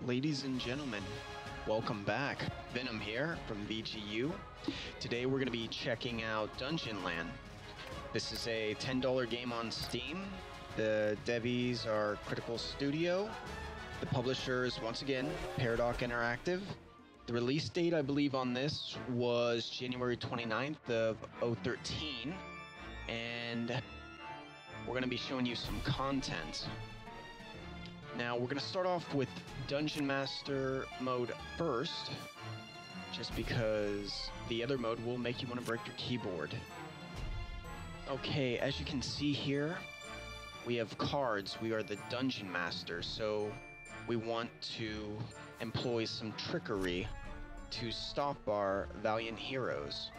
Ladies and gentlemen, welcome back. Venom here from VGU. Today we're going to be checking out Dungeonland. This is a $10 game on Steam. The devies are Critical Studio. The publisher is, once again, Paradox Interactive. The release date, I believe, on this was January 29th of 2013. And we're going to be showing you some content. Now, we're going to start off with Dungeon Master mode first, just because the other mode will make you want to break your keyboard. Okay, as you can see here, we have cards. We are the Dungeon Master, so we want to employ some trickery to stop our valiant heroes.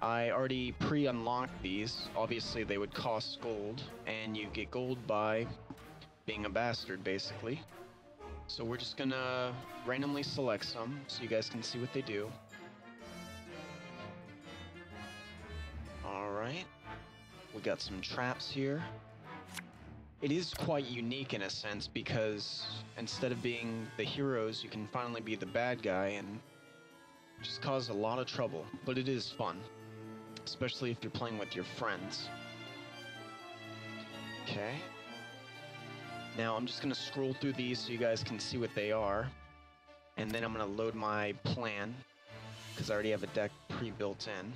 I already pre-unlocked these. Obviously, they would cost gold, and you get gold by being a bastard, basically. So we're just gonna randomly select some so you guys can see what they do. Alright. We got some traps here. It is quite unique in a sense because instead of being the heroes, you can finally be the bad guy and just cause a lot of trouble. But it is fun, especially if you're playing with your friends. Okay. Now I'm just going to scroll through these so you guys can see what they are. And then I'm going to load my plan, because I already have a deck pre-built in.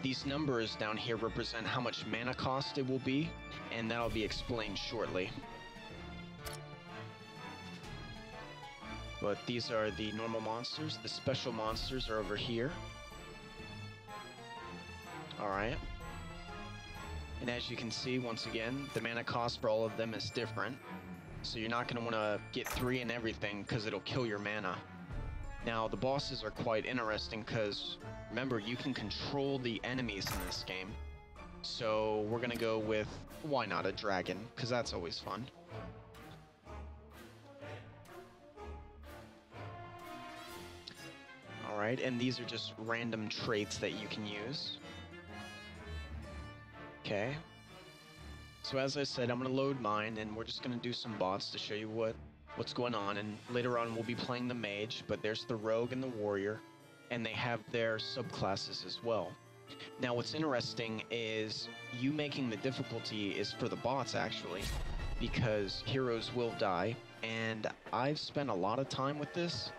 These numbers down here represent how much mana cost it will be, and that'll be explained shortly. But these are the normal monsters. The special monsters are over here. Alright. And as you can see, once again, the mana cost for all of them is different. So you're not going to want to get 3 in everything because it'll kill your mana. Now, the bosses are quite interesting because, remember, you can control the enemies in this game. So we're going to go with, why not, a dragon, because that's always fun. Alright, and these are just random traits that you can use. Okay, so as I said, I'm going to load mine, and we're just going to do some bots to show you what's going on, and later on we'll be playing the Mage, but there's the Rogue and the Warrior, and they have their subclasses as well. Now what's interesting is you making the difficulty is for the bots, actually, because heroes will die, and I've spent a lot of time with this,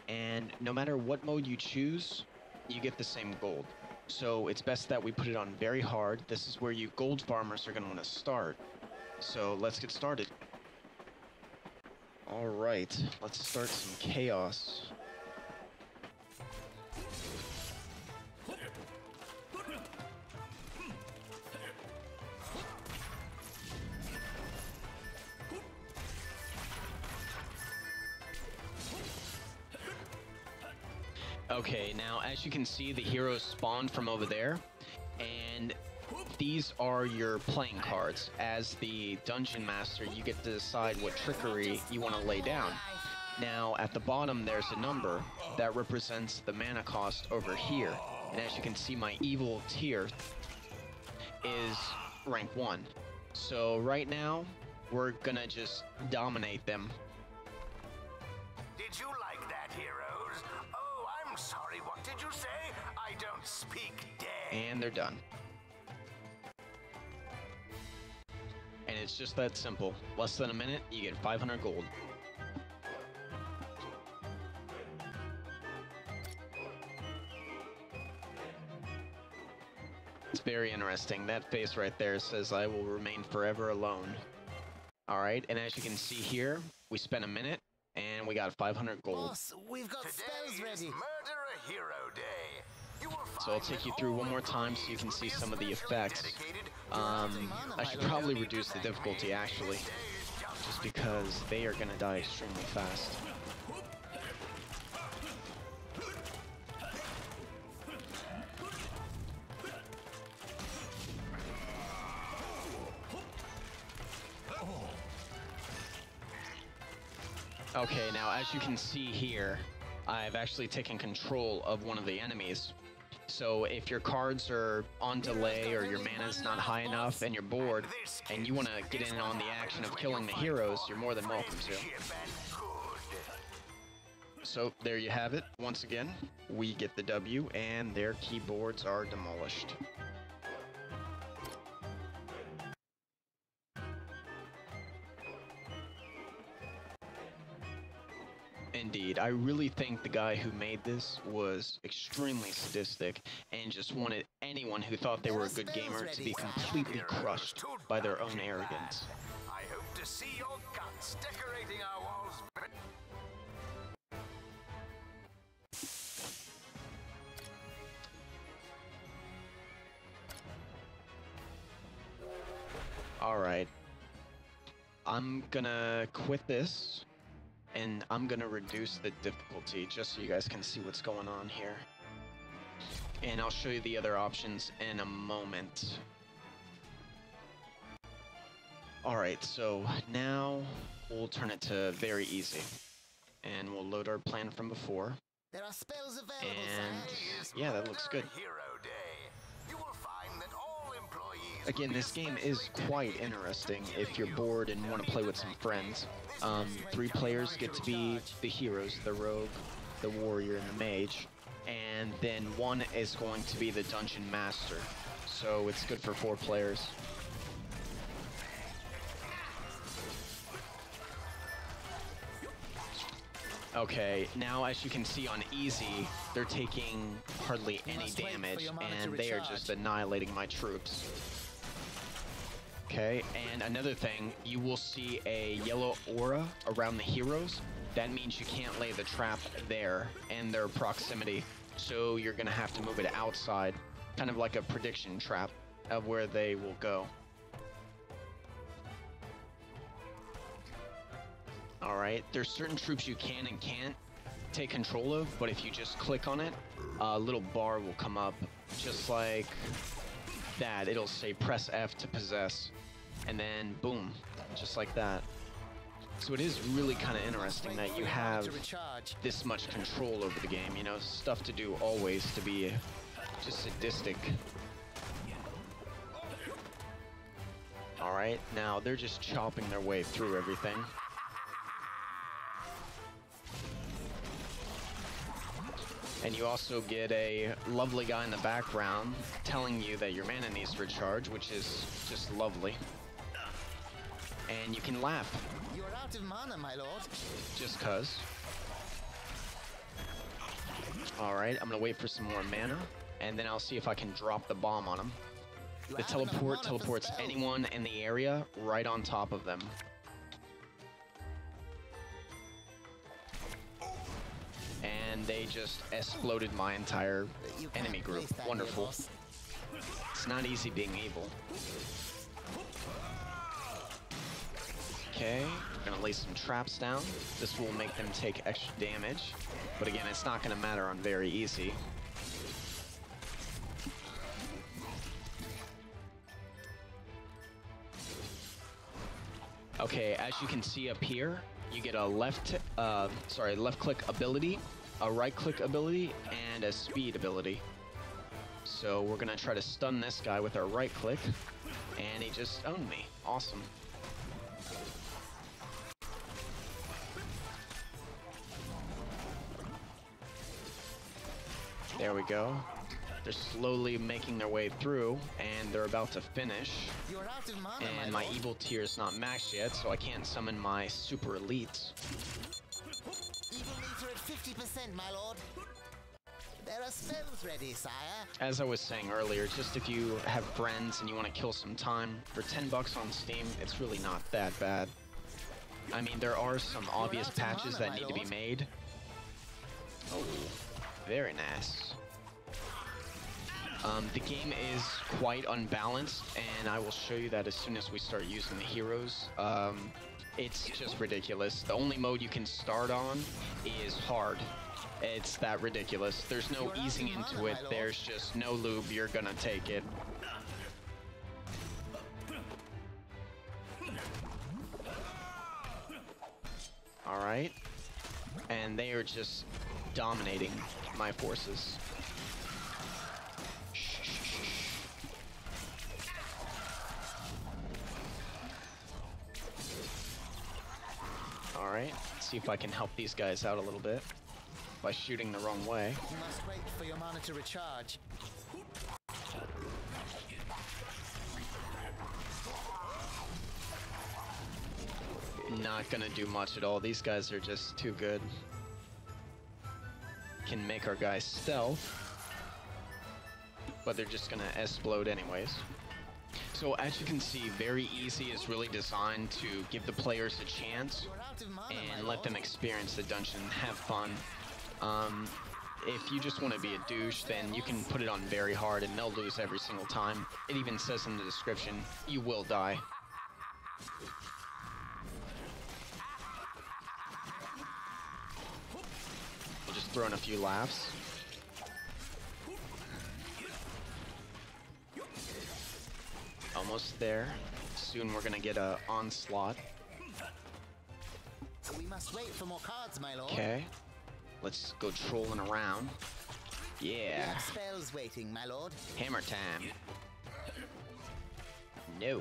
and no matter what mode you choose, you get the same gold. So it's best that we put it on very hard. This is where you gold farmers are going to want to start. So let's get started. Alright, let's start some chaos. Okay, now as you can see, the heroes spawned from over there, and these are your playing cards. As the Dungeon Master, you get to decide what trickery you want to lay down. Now, at the bottom, there's a number that represents the mana cost over here, and as you can see, my evil tier is rank 1. So right now, we're gonna just dominate them. Did you like that, heroes? Oh, I'm sorry, what did you say? I don't speak dead. And they're done. And it's just that simple. Less than a minute, you get 500 gold. It's very interesting. That face right there says, I will remain forever alone. Alright, and as you can see here, we spent a minute, and we got 500 gold. Boss, we've got spells Today is ready. Murder a Hero Day. You will find So I'll take you through one more time so you can see some of the effects. I should probably reduce the difficulty, actually, just because they are going to die extremely fast. Okay, now as you can see here, I've actually taken control of one of the enemies. So if your cards are on delay or your mana's not high enough and you're bored and you want to get in on the action of killing the heroes, you're more than welcome to. So there you have it. Once again, we get the W and their keyboards are demolished. Indeed, I really think the guy who made this was extremely sadistic and just wanted anyone who thought they were a good gamer to be completely crushed by their own arrogance. I hope to see your guts decorating our walls. Alright, I'm gonna quit this. And I'm gonna reduce the difficulty just so you guys can see what's going on here. And I'll show you the other options in a moment. Alright, so now we'll turn it to very easy. And we'll load our plan from before. There are spells available, And yeah, that looks good. Again, this game is quite interesting if you're bored and want to play with some friends. 3 players get to be the heroes, the rogue, the warrior, and the mage. And then 1 is going to be the Dungeon Master. So it's good for 4 players. Okay, now as you can see on easy, they're taking hardly any damage, and they are just annihilating my troops. Okay, and another thing, you will see a yellow aura around the heroes. That means you can't lay the trap there in their proximity, so you're gonna have to move it outside, kind of like a prediction trap of where they will go. Alright, there's certain troops you can and can't take control of, but if you just click on it, a little bar will come up, just like that. It'll say press F to possess, and then boom, just like that. So it is really kind of interesting that you have this much control over the game, you know, stuff to do always to be just sadistic. Alright, now they're just chopping their way through everything. And you also get a lovely guy in the background telling you that your mana needs to recharge, which is just lovely. And you can laugh. You are out of mana, my lord. Just cuz. Alright, I'm gonna wait for some more mana, and then I'll see if I can drop the bomb on him. The teleport teleports anyone in the area right on top of them. And they just exploded my entire enemy group. Wonderful. It's not easy being evil. Okay, we're gonna lay some traps down. This will make them take extra damage, but again, it's not gonna matter on very easy. Okay, as you can see up here, you get a left click ability, a right click ability, and a speed ability. So we're gonna try to stun this guy with our right click, and he just owned me. Awesome. There we go. They're slowly making their way through, and they're about to finish. You're out of mana, And my evil tier is not maxed yet, so I can't summon my super elites. Evil meter at 50%, my lord. There are spells ready, sire. As I was saying earlier, just if you have friends and you want to kill some time, for 10 bucks on Steam, it's really not that bad. I mean, there are some obvious patches that need to be made. Oh, very nice. The game is quite unbalanced, and I will show you that as soon as we start using the heroes. It's just ridiculous. The only mode you can start on is hard. It's that ridiculous. There's no easing into it. There's just no lube. You're gonna take it. Alright. And they are just dominating my forces. Alright, see if I can help these guys out a little bit by shooting the wrong way. You must wait for your mana to recharge. Not gonna do much at all. These guys are just too good. Can make our guys stealth, but they're just gonna explode anyways. So as you can see, Very Easy is really designed to give the players a chance You're out of mana, and my let lord. them experience the dungeon, have fun. If you just want to be a douche, then you can put it on very hard and they'll lose every single time. It even says in the description, you will die. We'll just throw in a few laughs. Almost there. Soon we're gonna get a onslaught. We must wait for more cards, my lord. Okay. Let's go trolling around. We Yeah. have spells waiting, my lord. Hammer time. No.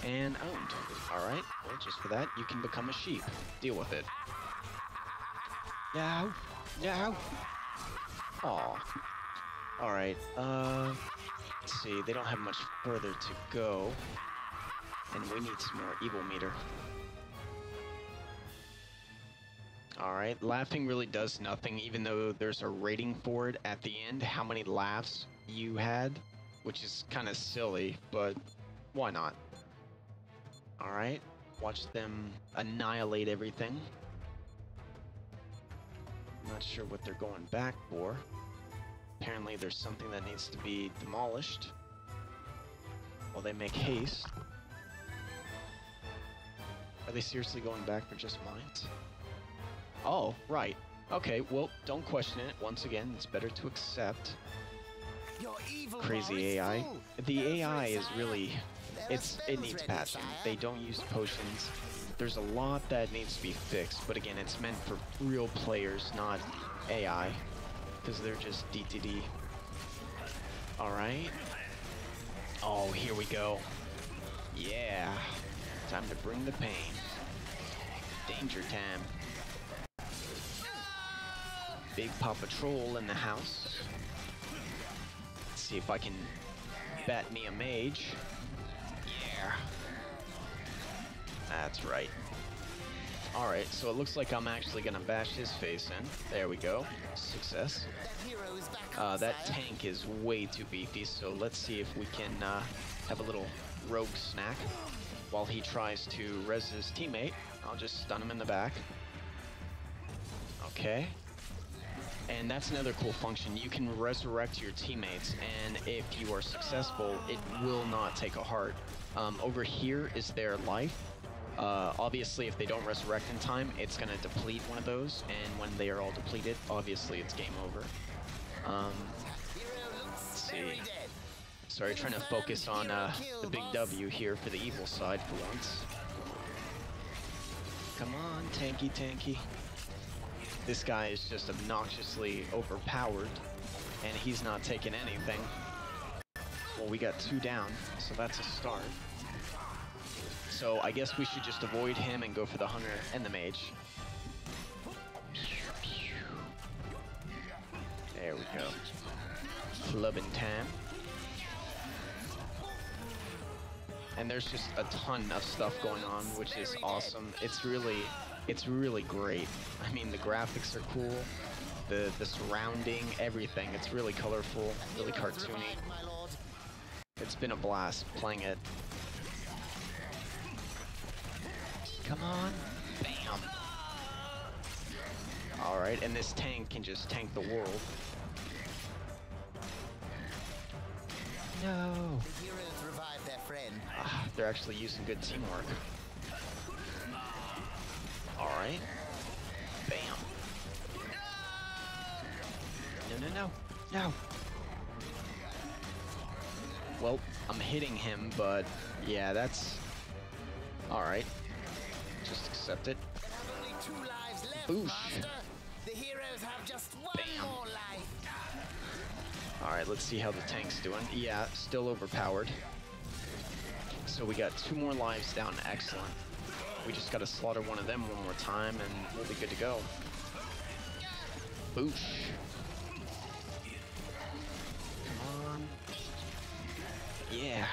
And owned. Alright. Well, just for that, you can become a sheep. Deal with it. No. No. Aw. Alright. Let's see. They don't have much further to go. And we need some more evil meter. Alright, laughing really does nothing, even though there's a rating for it at the end, how many laughs you had, which is kind of silly, but why not? Alright, watch them annihilate everything. Not sure what they're going back for. Apparently there's something that needs to be demolished while they make haste. Are they seriously going back for just mines? Oh, right. Okay, well, don't question it. Once again, it's better to accept. Your evil Crazy war is AI. full. The Go for AI it, is sire. really... There are it spells needs ready, patching. sire. They don't use potions. There's a lot that needs to be fixed, but again, it's meant for real players, not AI. Because they're just DTD. Alright. Oh, here we go. Yeah. Time to bring the pain. Danger time. Big Papa Troll in the house. Let's see if I can bat me a mage. Yeah. That's right. Alright, so it looks like I'm actually gonna bash his face in. There we go. Success. That hero is back on, That sire. tank is way too beefy, so let's see if we can have a little rogue snack while he tries to res his teammate. I'll just stun him in the back. Okay. And that's another cool function. You can resurrect your teammates, and if you are successful, it will not take a heart. Over here is their life. Obviously, if they don't resurrect in time, it's going to deplete one of those, and when they are all depleted, obviously it's game over. Hero looks very see. dead. Sorry, trying to focus on the big W here for the evil side for once. Come on, tanky, tanky. This guy is just obnoxiously overpowered, and he's not taking anything. Well, we got 2 down, so that's a start. So I guess we should just avoid him and go for the hunter and the mage. There we go. Clubbing time. And there's just a ton of stuff going on, which is awesome. It's really great. I mean, the graphics are cool, the surrounding, everything. It's really colorful, really Heroes cartoony. revived, my lord. It's been a blast playing it. Come on. Bam. Alright, and this tank can just tank the world. No. The heroes revived their friend. They're actually using good teamwork. Alright. Bam. No. Well, I'm hitting him, but yeah, that's... Alright. Just accept it. They have only 2 lives left, Boosh. master. The heroes have just 1 Bam. more life. Alright, let's see how the tank's doing. Yeah, still overpowered. So we got 2 more lives down. Excellent. We just gotta slaughter one of them one more time and we'll be good to go. Boosh. Come on. Yeah.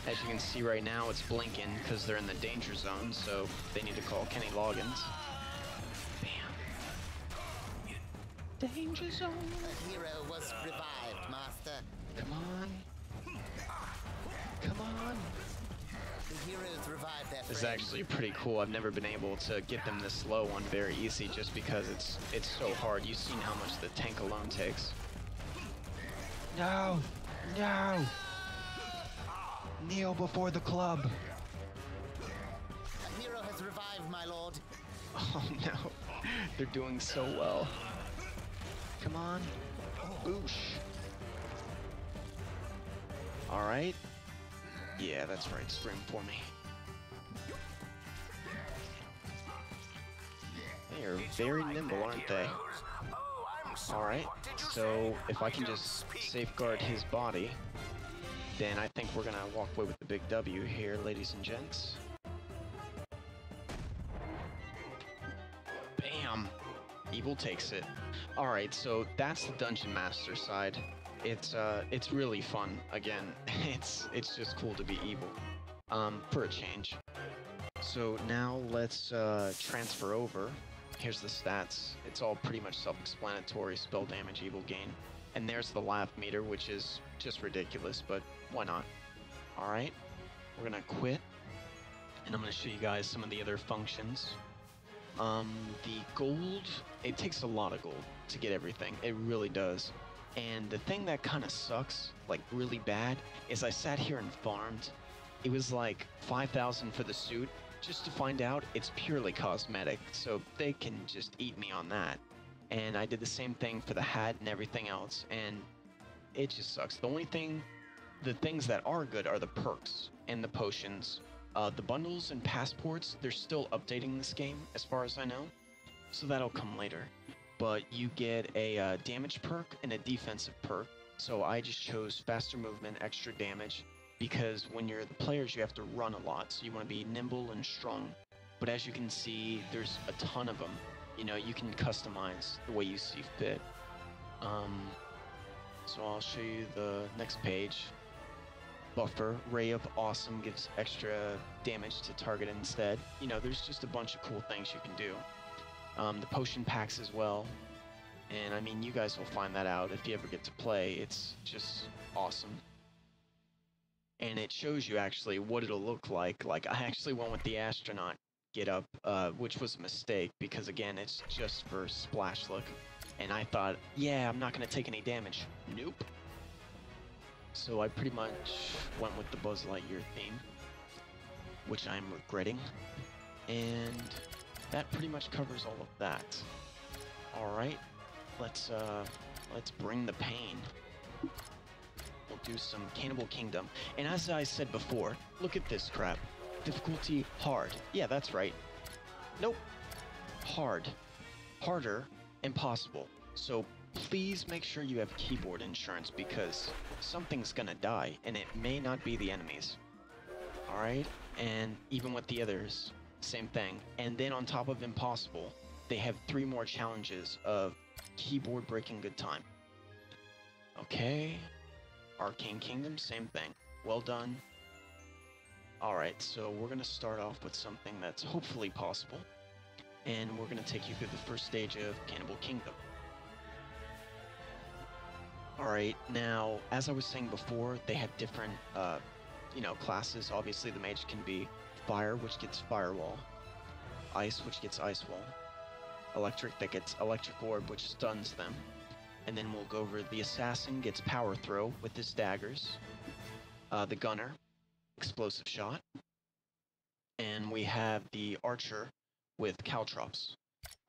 As you can see right now, it's blinking because they're in the danger zone, so they need to call Kenny Loggins. Bam. Danger zone. The hero was revived, Master. Come on. Come on. The heroes revived their This is friends. actually pretty cool. I've never been able to get them this low on very easy just because it's so hard. You've seen how much the tank alone takes. No! No! Kneel before the club. A hero has revived, my lord. Oh no. They're doing so well. Come on. Boosh. Alright. Yeah, that's right. Scream for me. They are very nimble, aren't they? Alright, so if I can just safeguard his body, then I think we're gonna walk away with the big W here, ladies and gents. Bam! Evil takes it. Alright, so that's the Dungeon Master side. It's really fun. Again, it's just cool to be evil. For a change. So now let's transfer over. Here's the stats. It's all pretty much self-explanatory. Spell damage, evil gain. And there's the laugh meter, which is just ridiculous, but why not? Alright, we're gonna quit. And I'm gonna show you guys some of the other functions. The gold, it takes a lot of gold to get everything. It really does. And the thing that kind of sucks, like really bad, is I sat here and farmed. It was like 5,000 for the suit, just to find out it's purely cosmetic, so they can just eat me on that. And I did the same thing for the hat and everything else, and it just sucks. The things that are good are the perks and the potions. The bundles and passports, they're still updating this game, as far as I know, so that'll come later. But you get a damage perk and a defensive perk, so I just chose faster movement, extra damage, because when you're the players, you have to run a lot, so you want to be nimble and strong. But as you can see, there's a ton of them. You know, you can customize the way you see fit. So I'll show you the next page. Buffer, Ray of Awesome gives extra damage to target instead. You know, there's just a bunch of cool things you can do. The potion packs as well. And I mean, you guys will find that out if you ever get to play. It's just awesome. And it shows you actually what it'll look like. Like, I actually went with the astronaut get up, which was a mistake because again, it's just for splash look. And I thought, yeah, I'm not gonna take any damage. Nope. So I pretty much went with the Buzz Lightyear theme, which I'm regretting. And that pretty much covers all of that. All right, let's bring the pain. We'll do some Cannibal Kingdom. And as I said before, look at this crap. Difficulty hard. Yeah, that's right. Nope. Hard. Harder. Impossible. So please make sure you have keyboard insurance because something's gonna die and it may not be the enemies. Alright? And even with the others, same thing. And then on top of impossible, they have 3 more challenges of keyboard breaking good time. Okay. Arcane Kingdom, same thing. Well done. Alright, so we're gonna start off with something that's hopefully possible. And we're gonna take you through the first stage of Cannibal Kingdom. Alright, now, as I was saying before, they have different, classes. Obviously, the mage can be fire, which gets firewall. Ice, which gets ice wall. Electric, that gets electric orb, which stuns them. And then we'll go over the assassin gets power throw with his daggers. The gunner, explosive shot. And we have the archer with caltrops.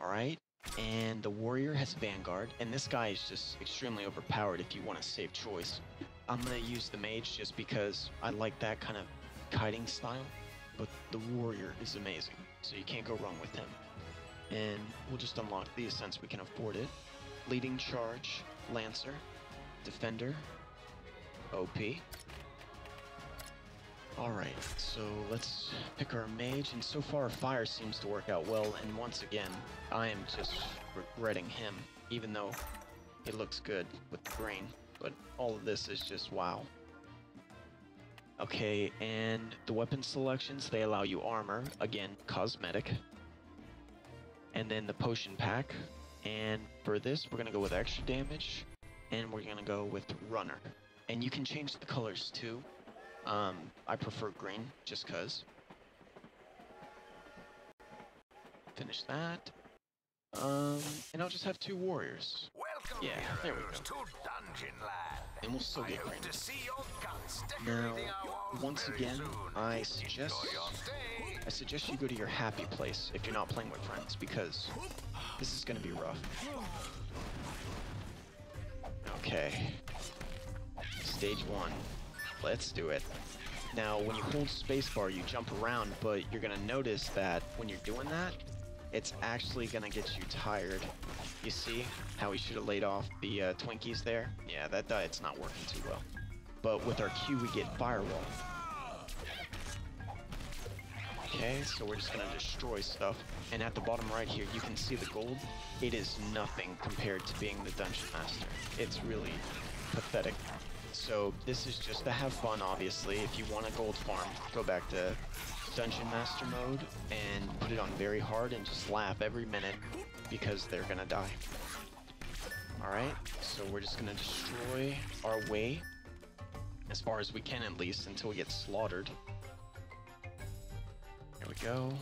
Alright? And the warrior has vanguard, and this guy is just extremely overpowered if you want a safe choice. I'm gonna use the mage just because I like that kind of kiting style, but the warrior is amazing, so you can't go wrong with him. And we'll just unlock these since we can afford it. Leading charge, lancer, defender, OP. Alright, so let's pick our mage, and so far fire seems to work out well, and once again, I am just regretting him, even though he looks good with the green, but all of this is just wow. Okay, and the weapon selections, they allow you armor, again, cosmetic, and then the potion pack, and for this, we're gonna go with extra damage, and we're gonna go with runner. And you can change the colors too. I prefer green, just cause. Finish that. And I'll just have 2 warriors. Welcome, Yeah, there we heroes, go. to Dungeonland. And we'll still I get hope green. to see your guts Now, decorating our walls once very again, soon. I Enjoy your stay. suggest you go to your happy place if you're not playing with friends, because this is gonna be rough. Okay. Stage 1. Let's do it. Now, when you hold spacebar, you jump around, but you're gonna notice that when you're doing that, it's actually gonna get you tired. You see how we should have laid off the Twinkies there? Yeah, that diet's not working too well. But with our Q, we get Firewall. Okay, so we're just gonna destroy stuff. And at the bottom right here, you can see the gold. It is nothing compared to being the Dungeon Master. It's really pathetic. So this is just to have fun, obviously. If you want a gold farm, go back to Dungeon Master mode and put it on very hard and just laugh every minute because they're gonna die. Alright, so we're just gonna destroy our way as far as we can, at least, until we get slaughtered. There we go.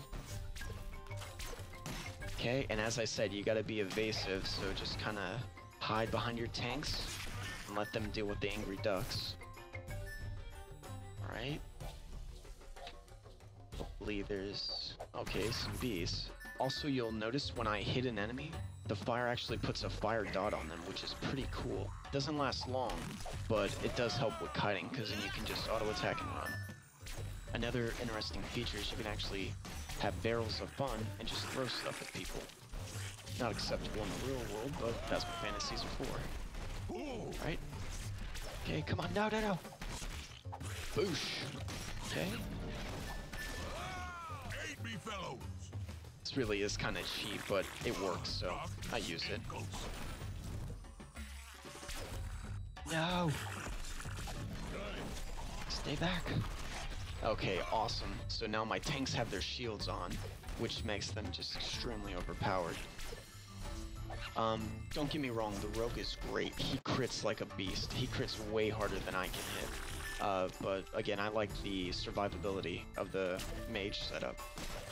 Okay, and as I said, you gotta be evasive, so just kinda hide behind your tanks and let them deal with the angry ducks. Alright. Hopefully there's... okay, some bees. Also, you'll notice when I hit an enemy, the fire actually puts a fire dot on them, which is pretty cool. It doesn't last long, but it does help with kiting, because then you can just auto-attack and run. Another interesting feature is you can actually have barrels of fun and just throw stuff at people. Not acceptable in the real world, but that's what fantasies are for. Right? Okay, come on, no. Boosh. Okay. This really is kind of cheap, but it works, so I use it. No! Stay back. Okay, awesome. So now my tanks have their shields on, which makes them just extremely overpowered. Don't get me wrong, the rogue is great. He crits like a beast. He crits way harder than I can hit. But again, I like the survivability of the mage setup,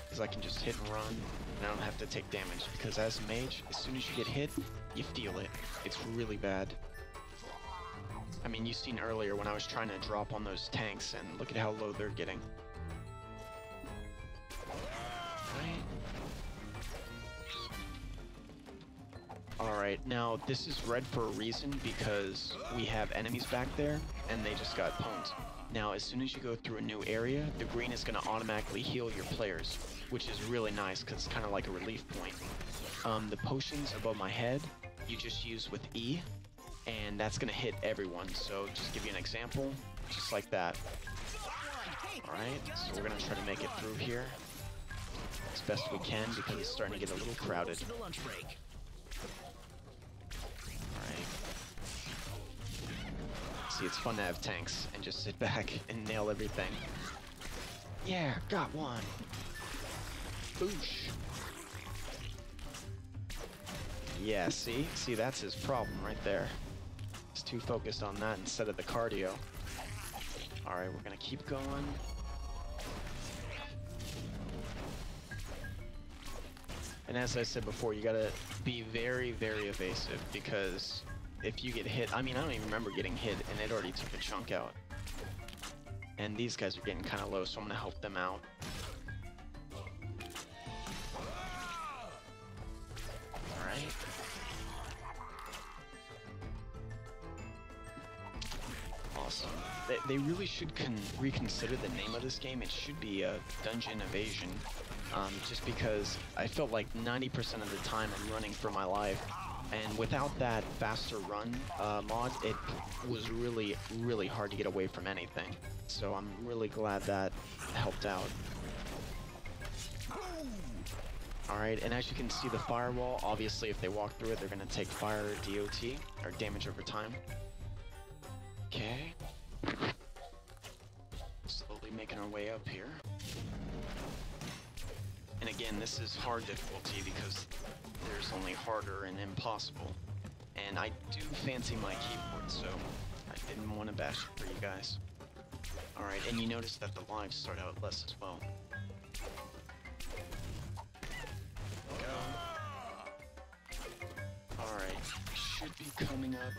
because I can just hit and run, and I don't have to take damage, because as a mage, as soon as you get hit, you feel it. It's really bad. I mean, you seen earlier when I was trying to drop on those tanks, and look at how low they're getting. Alright, now this is red for a reason, because we have enemies back there, and they just got pwned. Now, as soon as you go through a new area, the green is going to automatically heal your players, which is really nice, because it's kind of like a relief point. The potions above my head, you just use with E, and that's going to hit everyone. So, just give you an example, just like that. Alright, so we're going to try to make it through here as best we can, because it's starting to get a little crowded. See, it's fun to have tanks and just sit back and nail everything. Yeah, got one. Boosh. Yeah, see, that's his problem right there. He's too focused on that instead of the cardio. Alright, we're gonna keep going. And as I said before, you gotta be very, very evasive, because if you get hit, I mean, I don't even remember getting hit, and it already took a chunk out. And these guys are getting kind of low, so I'm gonna help them out. Alright. Awesome. They really should reconsider the name of this game. It should be Dungeon Evasion. Just because I felt like 90% of the time I'm running for my life, And without that faster run mod, it was really, really hard to get away from anything. So I'm really glad that helped out. Alright, and as you can see the firewall, obviously if they walk through it, they're going to take fire DOT, or damage over time. Okay. Slowly making our way up here. And again, this is hard difficulty because there's only harder and impossible. And I do fancy my keyboard, so I didn't want to bash it for you guys. Alright, and you notice that the lives start out less as well. Go. Alright, should be coming up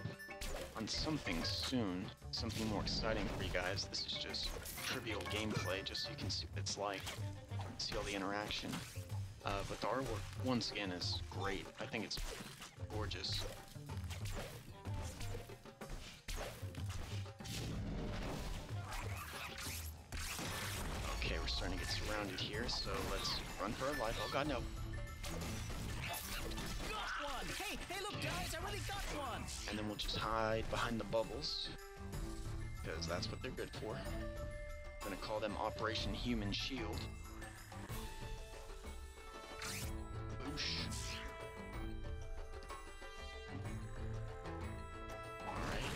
on something soon. Something more exciting for you guys. This is just trivial gameplay, just so you can see what it's like. See all the interaction. But the artwork, once again, is great. I think it's gorgeous. Okay, we're starting to get surrounded here, so let's run for our life. Oh god, no. Got one! Hey, look guys, I really got one! And then we'll just hide behind the bubbles, because that's what they're good for. I'm gonna call them Operation Human Shield. Boosh. Alright.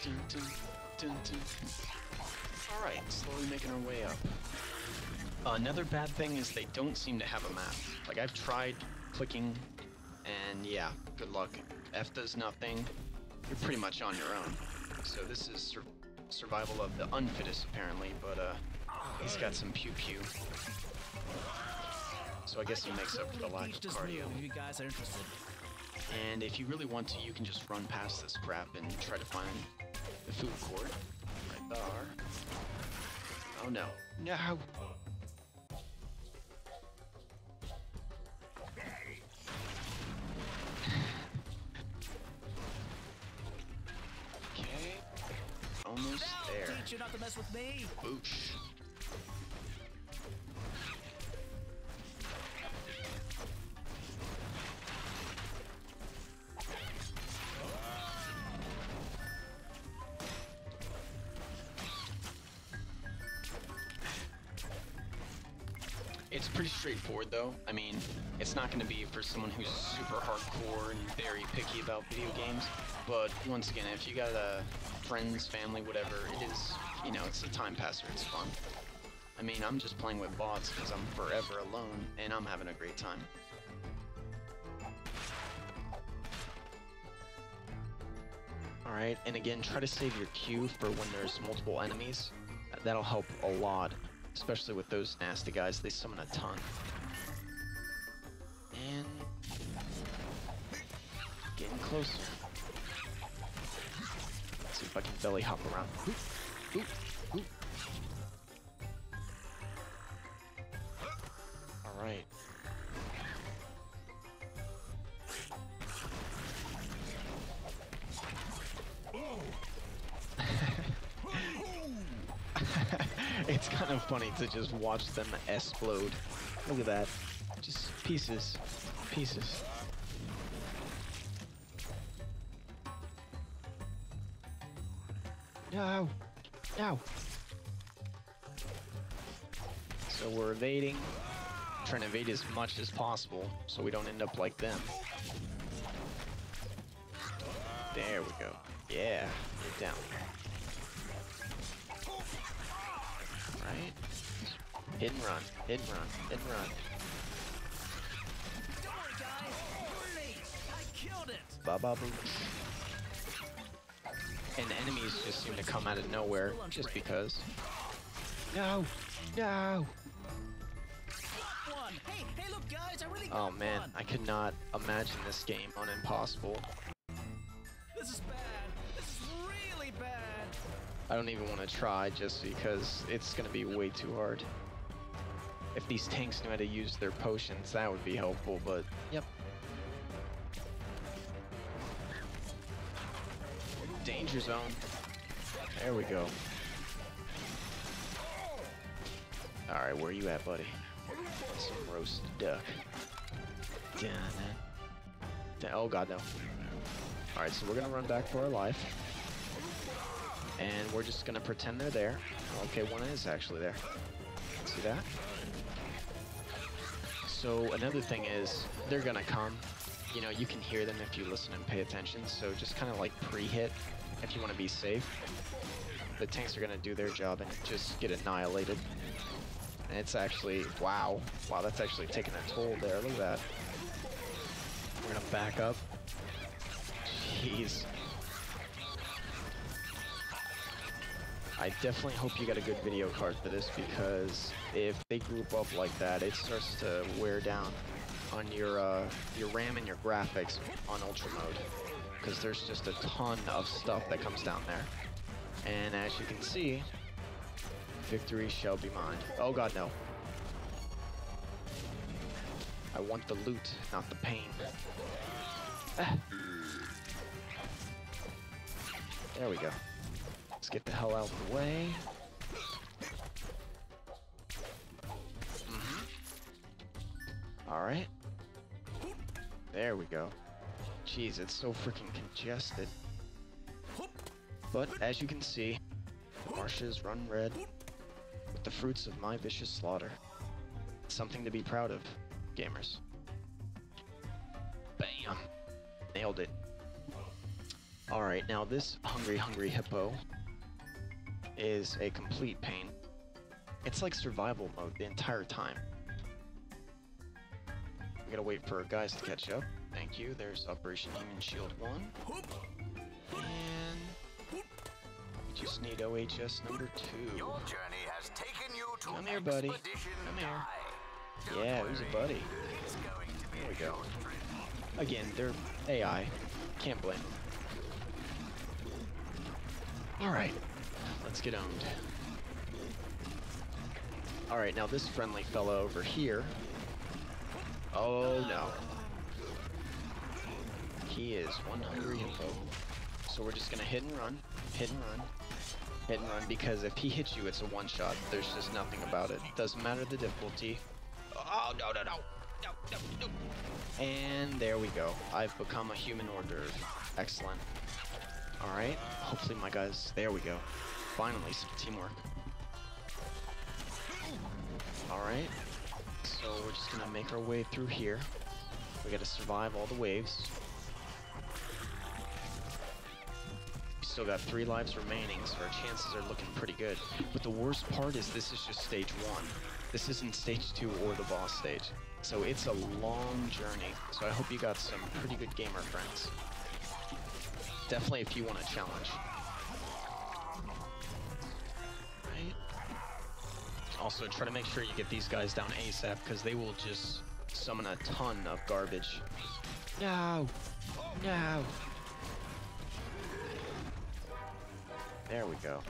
Dun, dun, dun, dun. Alright, slowly making our way up. Another bad thing is they don't seem to have a map. Like, I've tried clicking, and yeah, good luck. F does nothing. You're pretty much on your own. So this is survival of the unfittest, apparently, but he's got some pew-pew. So I guess he makes up for the lack of cardio. If you guys are interested. And if you really want to, you can just run past this crap and try to find the food court. Right there. Oh no. No! Okay. Almost there. Teach you not to mess with me. Boosh. It's pretty straightforward though. I mean, it's not going to be for someone who's super hardcore and very picky about video games, but once again, if you got friends, family, whatever, it is, you know, it's a time passer, it's fun. I mean, I'm just playing with bots because I'm forever alone and I'm having a great time. Alright, and again, try to save your Q for when there's multiple enemies. That'll help a lot. Especially with those nasty guys, they summon a ton. And getting closer. Let's see if I can belly hop around. Oop, oop, oop. All right. It's kind of funny to just watch them explode. Look at that. Just pieces. Pieces. No! No! So we're evading. Trying to evade as much as possible so we don't end up like them. There we go. Yeah. Get down. Right? Hit and run, hit and run, hit and run. Don't worry, guys. You're late. I killed it. Ba-ba-boo. And enemies just seem to come out of nowhere, just because. No! No! Got one. Hey, look, guys, I really got Oh man, one. I could not imagine this game on Impossible. This is bad. This is really bad. I don't even want to try just because it's going to be way too hard. If these tanks knew how to use their potions, that would be helpful, but yep. Danger zone. There we go. Alright, where you at, buddy? Some roasted duck. Dun, Oh god, no. Alright, so we're gonna run back for our life. And we're just gonna pretend they're there. Okay, one is actually there. See that? So another thing is, they're gonna come. You know, you can hear them if you listen and pay attention, so just kind of like pre-hit if you want to be safe. The tanks are gonna do their job and just get annihilated. And it's actually, wow. Wow, that's actually taking a toll there. Look at that. We're gonna back up. Jeez. I definitely hope you got a good video card for this, because if they group up like that, it starts to wear down on your RAM and your graphics on Ultra mode, because there's just a ton of stuff that comes down there. And as you can see, victory shall be mine. Oh god, no. I want the loot, not the pain. Ah. There we go. Let's get the hell out of the way. Alright. There we go. Jeez, it's so freaking congested. But as you can see, marshes run red with the fruits of my vicious slaughter. Something to be proud of, gamers. Bam! Nailed it. Alright, now this hungry hippo is a complete pain. It's like survival mode the entire time. We gotta wait for our guys to catch up. Thank you. There's Operation Human Shield 1. And we just need OHS number 2. Your journey has taken you to Come here, buddy. Expedition Come here. Don't Yeah, worry. who's a buddy? It's going to be There we a go. short trip. Again, they're AI. Can't blame them. Alright, let's get owned. Alright, now this friendly fella over here. Oh no. He is one hungry hippo. So we're just gonna hit and run, hit and run, hit and run, because if he hits you, it's a one-shot. There's just nothing about it. Doesn't matter the difficulty. Oh, no, no, no. No, no, no. And there we go. I've become a human hors d'oeuvre. Excellent. Alright, hopefully my guys, there we go. Finally, some teamwork. Alright, so we're just gonna make our way through here. We gotta survive all the waves. We still got 3 lives remaining, so our chances are looking pretty good. But the worst part is this is just stage 1. This isn't stage 2 or the boss stage. So it's a long journey, so I hope you got some pretty good gamer friends. Definitely if you want a challenge. Right? Also, try to make sure you get these guys down ASAP, because they will just summon a ton of garbage. No! No! There we go.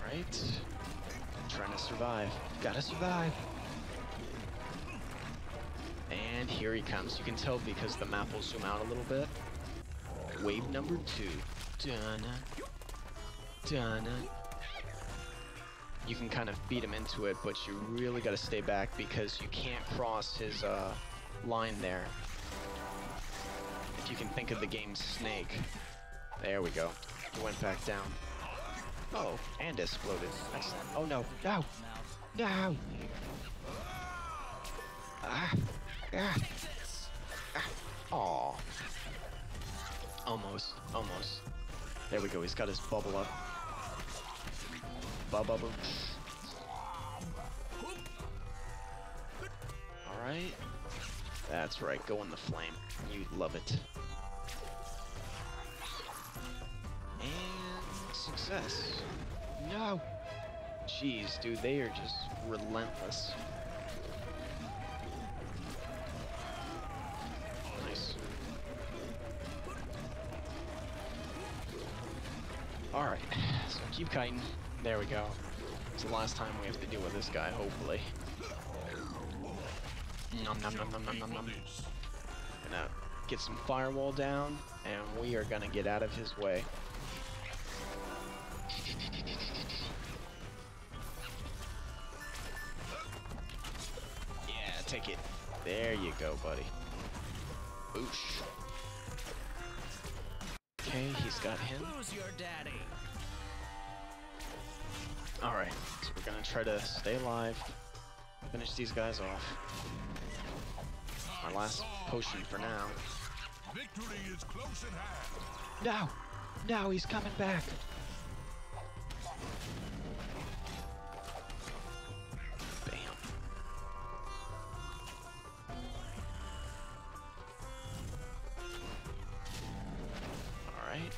Right? Trying to survive. Gotta survive! And here he comes. You can tell because the map will zoom out a little bit. Wave number 2. Donna. Donna. You can kind of beat him into it, but you really got to stay back because you can't cross his line there. If you can think of the game Snake. There we go. He went back down. Oh, and exploded. Excellent. Oh no. No! No! Ah! Ah! Ah! Aw. Almost. Almost. There we go. He's got his bubble up. Bubble. Alright. That's right. Go in the flame. You'd love it. And success. No! Jeez, dude. They are just relentless. Nice. Alright, so keep kiting. There we go. It's the last time we have to deal with this guy, hopefully. Nom nom nom nom nom nom nom. Gonna get some firewall down, and we are gonna get out of his way. Take it. There you go, buddy. Boosh. Okay, he's got him. Who's your daddy? Alright, so we're gonna try to stay alive, finish these guys off. Our last potion for now. Victory is close at hand. No! No, he's coming back! Bam. Alright.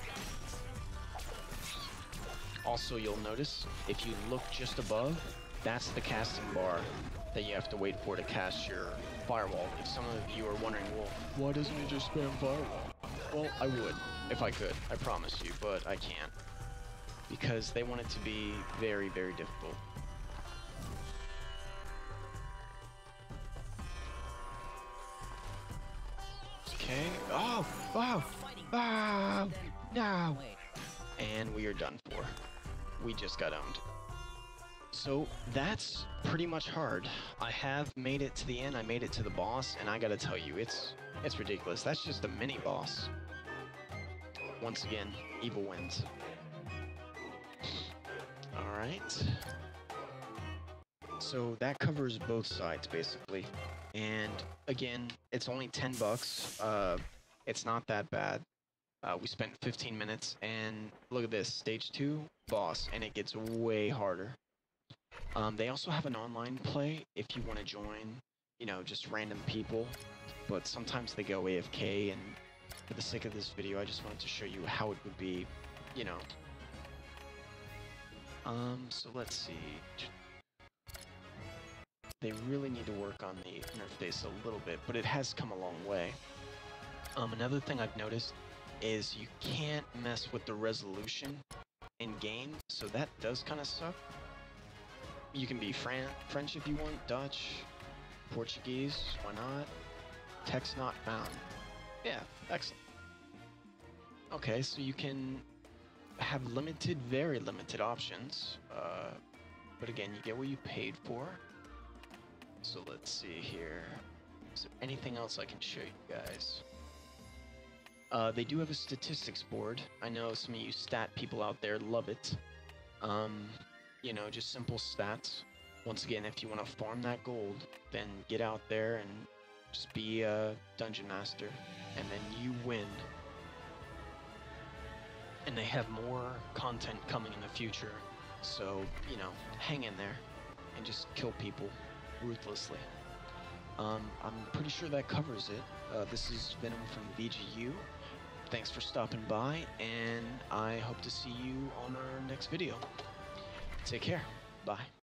Also, you'll notice, if you look just above, that's the casting bar that you have to wait for to cast your firewall. If some of you are wondering, well, why doesn't he just spam firewall? Well, I would, if I could, I promise you, but I can't. Because they want it to be very, very difficult. Okay, oh, wow, oh, no! And we are done for. We just got owned. So that's pretty much hard. I have made it to the end, I made it to the boss, and I gotta tell you, it's ridiculous. That's just a mini boss. Once again, evil wins. Alright. So that covers both sides basically. And again, it's only 10 bucks. It's not that bad. We spent 15 minutes, and look at this, stage 2, boss, and it gets way harder. They also have an online play if you want to join, you know, just random people, but sometimes they go AFK, and for the sake of this video, I just wanted to show you how it would be, you know. So let's see. They really need to work on the interface a little bit, but it has come a long way. Another thing I've noticed is you can't mess with the resolution in game, so that does kind of suck. You can be French if you want, Dutch, Portuguese, why not? Text not found. Yeah, excellent. Okay, so you can have limited, very limited options, but again, you get what you paid for. So let's see here. Is there anything else I can show you guys? They do have a statistics board. I know some of you stat people out there love it. You know, just simple stats. Once again, if you want to farm that gold, then get out there and just be a Dungeon Master, and then you win. And they have more content coming in the future, so, you know, hang in there and just kill people ruthlessly. I'm pretty sure that covers it. This is Venom from VGU. Thanks for stopping by, and I hope to see you on our next video. Take care. Bye.